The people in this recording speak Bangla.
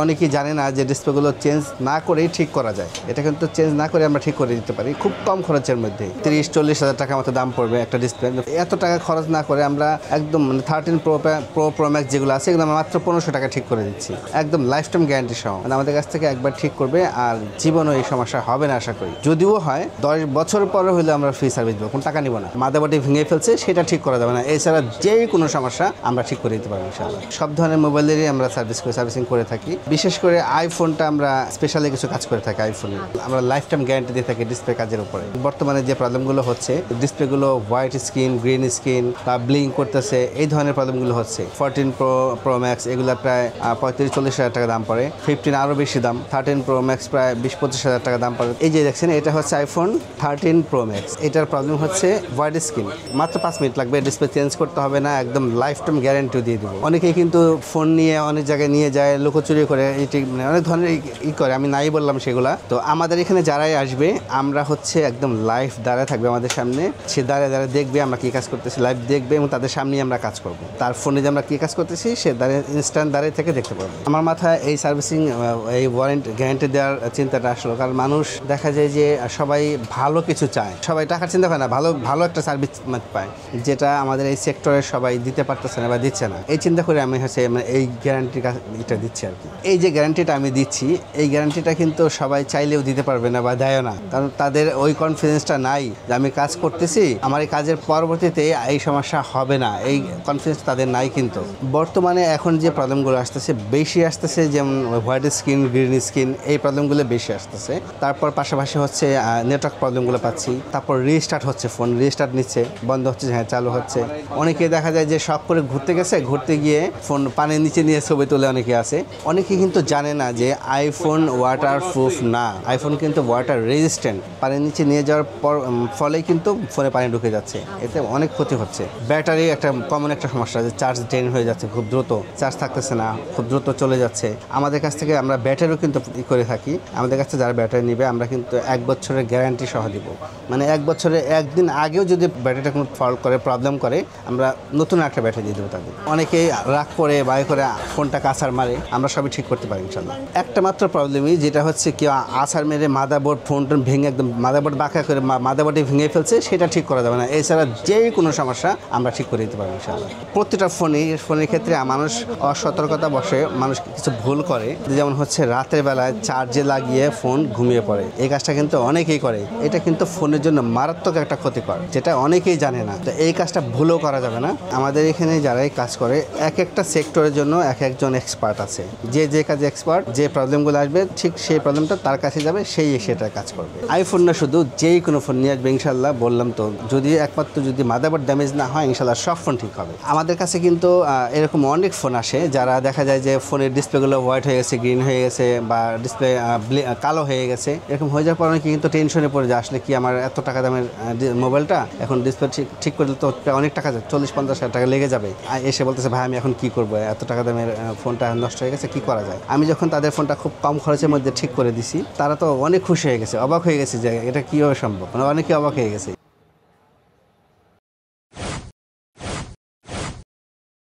অনেকেই জানে না যে ডিসপ্লেগুলো চেঞ্জ না করেই ঠিক করা যায়। এটা কিন্তু চেঞ্জ না করে আমরা ঠিক করে দিতে পারি খুব কম খরচের মধ্যে। 30-40 হাজার টাকা মতো দাম পড়বে একটা ডিসপ্লে। এত টাকা খরচ না করে আমরা একদম 13 প্রো ম্যাক্স যেগুলো আছে এগুলো মাত্র 1500 টাকা ঠিক করে দিচ্ছি, একদম লাইফ টাইম গ্যারান্টি সহ। আমাদের কাছ থেকে একবার ঠিক করবে আর জীবনও এই সমস্যা হবে না আশা করি। যদিও হয় 10 বছর পরে হলে আমরা ফ্রি সার্ভিস দেবো, কোনো টাকা নিব না। মাদারবোর্ডে ভেঙে ফেলছে সেটা ঠিক করা যাবে না, এছাড়া যেই কোনো সমস্যা আমরা ঠিক করে দিতে পারবো ইনশাআল্লাহ। সব ধরনের মোবাইলেরই আমরা সার্ভিসিং করে থাকি। বিশেষ করে আইফোনটা আমরা স্পেশালি কিছু কাজ করে থাকি। আইফোনে আমরা লাইফ টাইম গ্যারান্টি দিয়ে থাকি ডিসপ্লে কাজের উপরে। বর্তমানে যে প্রবলেমগুলো হচ্ছে, ডিসপ্লেগুলো হোয়াইট স্ক্রিন, গ্রিন স্ক্রিন বা ব্লিঙ্ক করতেছে, এই ধরনের প্রবলেমগুলো হচ্ছে। 14 প্রো ম্যাক্স এগুলো প্রায় 35-40 হাজার টাকা দাম পড়ে। 15 আরও বেশি দাম। 13 প্রো ম্যাক্স প্রায় 20-25 হাজার টাকা দাম পড়ে। এই যে দেখছেন এটা হচ্ছে আইফোন 13 প্রো ম্যাক্স। এটার প্রবলেম হচ্ছে হোয়াইট স্ক্রিন। মাত্র 5 মিনিট লাগবে, ডিসপ্লে চেঞ্জ করতে হবে না, একদম লাইফ টাইম গ্যারান্টিও দিয়ে দেবো। অনেকেই কিন্তু ফোন নিয়ে অনেক জায়গায় নিয়ে যায়, লুকোচুরি করে, এটি মানে অনেক ধরনের করে, আমি নাই বললাম সেগুলা। তো আমাদের এখানে যারাই আসবে আমরা হচ্ছে একদম লাইভ দাঁড়ায় থাকবে আমাদের সামনে, সে দাঁড়ায় দেখবে আমরা কী কাজ করতেছি, লাইভ দেখবে এবং তাদের সামনেই আমরা কাজ করবো। তার ফোনে যে আমরা কী কাজ করতেছি সে দাঁড়িয়ে ইনস্ট্যান্ট দাঁড়িয়ে থেকে দেখতে পারবো। আমার মাথায় এই সার্ভিসিং এই গ্যারান্টি দেওয়ার চিন্তাটা আসলো, কারণ মানুষ দেখা যায় যে সবাই ভালো কিছু চায়, সবাই টাকার চিন্তা করে না, ভালো একটা সার্ভিস পায়, যেটা আমাদের এই সেক্টরে সবাই দিতে পারতেছে না বা দিচ্ছে না। এই চিন্তা করে আমি হচ্ছে এই গ্যারান্টিটা দিচ্ছি আর কি। এই যে গ্যারান্টিটা আমি দিচ্ছি, এই গ্যারান্টিটা কিন্তু সবাই চাইলেও দিতে পারবে না বা দেয় না, কারণ তাদের ওই কনফিডেন্সটা নাই যে আমি কাজ করতেছি, আমার এই কাজের পরবর্তীতে এই সমস্যা হবে না, এই কনফিডেন্স তাদের নাই। কিন্তু বর্তমানে এখন যে প্রবলেমগুলো বেশি আসতেছে, যেমন হোয়াইট স্ক্রিন, গ্রিন স্ক্রিন, এই প্রবলেমগুলো বেশি আসতেছে। তারপর পাশাপাশি হচ্ছে নেটওয়ার্ক প্রবলেমগুলো পাচ্ছি। তারপর রিস্টার্ট হচ্ছে, ফোন রিস্টার্ট নিচ্ছে, বন্ধ হচ্ছে, হ্যাঁ চালু হচ্ছে। অনেকে দেখা যায় যে শখ করে ঘুরতে গিয়ে ফোন পানির নিচে নিয়ে ছবি তুলে অনেকে আছে। অনেকে কিন্তু জানে না যে আইফোন ওয়াটার প্রুফ না, আইফোন কিন্তু ওয়াটার রেজিস্ট্যান্ট। পানির নিচে নিয়ে যাওয়ার ফলেই কিন্তু ফোনে পানি ঢুকে যাচ্ছে, এতে অনেক ক্ষতি হচ্ছে। ব্যাটারি একটা কমন একটা সমস্যা, যে চার্জ ড্রেন হয়ে যাচ্ছে, খুব দ্রুত চার্জ থাকতেছে না, খুব দ্রুত চলে যাচ্ছে। আমাদের কাছ থেকে আমরা ব্যাটারিও কিন্তু করে থাকি। আমাদের কাছে যারা ব্যাটারি নেবে আমরা কিন্তু 1 বছরের গ্যারান্টি সহ দিব। মানে 1 বছরে 1 দিন আগেও যদি ব্যাটারিটা কোনো ফল্ট করে, প্রবলেম করে, আমরা নতুন একটা ব্যাটারি দিয়ে দেবো তাদের। অনেকেই রাগ করে বাই করে ফোনটা আছাড় মারে, আমরা সবই ঠিক করতে পারি ইনশাল্লাহ। একটা মাত্র প্রবলেমই যেটা হচ্ছে কেউ আছাড় মেরে মাদারবোর্ড ফোনটা ভেঙে একদম মাদারবোর্ড বাঁকা করে মাদারবোর্ডে ভেঙে ফেলছে, সেটা ঠিক করা যাবে না। এছাড়া যেই কোনো সমস্যা আমরা ঠিক করে দিতে পারবো ইনশাল্লাহ। প্রতিটা ফোনের ক্ষেত্রে মানুষ অসতর্কতা বসে মানুষ কিছু ভুল করে, যেমন হচ্ছে রাতের বেলায় চার্জে লাগিয়ে ফোন ঘুমিয়ে পড়ে। এই কাজটা কিন্তু অনেকেই করে, এটা কিন্তু ফোনের জন্য মারাত্মক একটা ক্ষতিকর, যেটা অনেকেই জানে না। তো এই কাজটা ভুলও করা যাবে না। আমাদের এখানে যারাই কাজ করে এক একটা সেক্টরের জন্য একজন এক্সপার্ট আছে, যে কাজে এক্সপার্ট, যে প্রবলেমগুলো আসবে ঠিক সেই প্রবলেমটা তার কাছে যাবে, সেই সেটা কাজ করবে। আইফোন না, শুধু যেই কোনো ফোন নিয়ে আসবে ইনশাল্লাহ। বললাম তো, যদি একমাত্র যদি মাদারবোর্ড ড্যামেজ না হয় ইনশাল্লাহ সব ফোন ঠিক হবে। আমাদের কাছে কিন্তু এরকম অনেক ফোন আসে যারা দেখা যায় যে ফোনের ডিসপ্লেগুলো হোয়াইট হয়ে গেছে, গ্রিন হয়ে গেছে, বা ডিসপ্লে কালো হয়ে গেছে। এরকম হয়ে যাওয়ার পর অনেকে কিন্তু টেনশনে পড়ে যায়, আসলে কি আমার এত টাকা দামের মোবাইলটা এখন ডিসপ্লে ঠিক করলে তো অনেক টাকা, 40-50 হাজার টাকা লেগে যাবে। এসে বলতেছে ভাই আমি এখন কি করবো, এত টাকা দামের ফোনটা নষ্ট হয়ে গেছে, কি করা যায়? আমি যখন তাদের ফোনটা খুব কম খরচের মধ্যে ঠিক করে দিছি, তারা তো অনেক খুশি হয়ে গেছে, অবাক হয়ে গেছে যে এটা কীভাবে সম্ভব, মানে অনেকে অবাক হয়ে গেছে।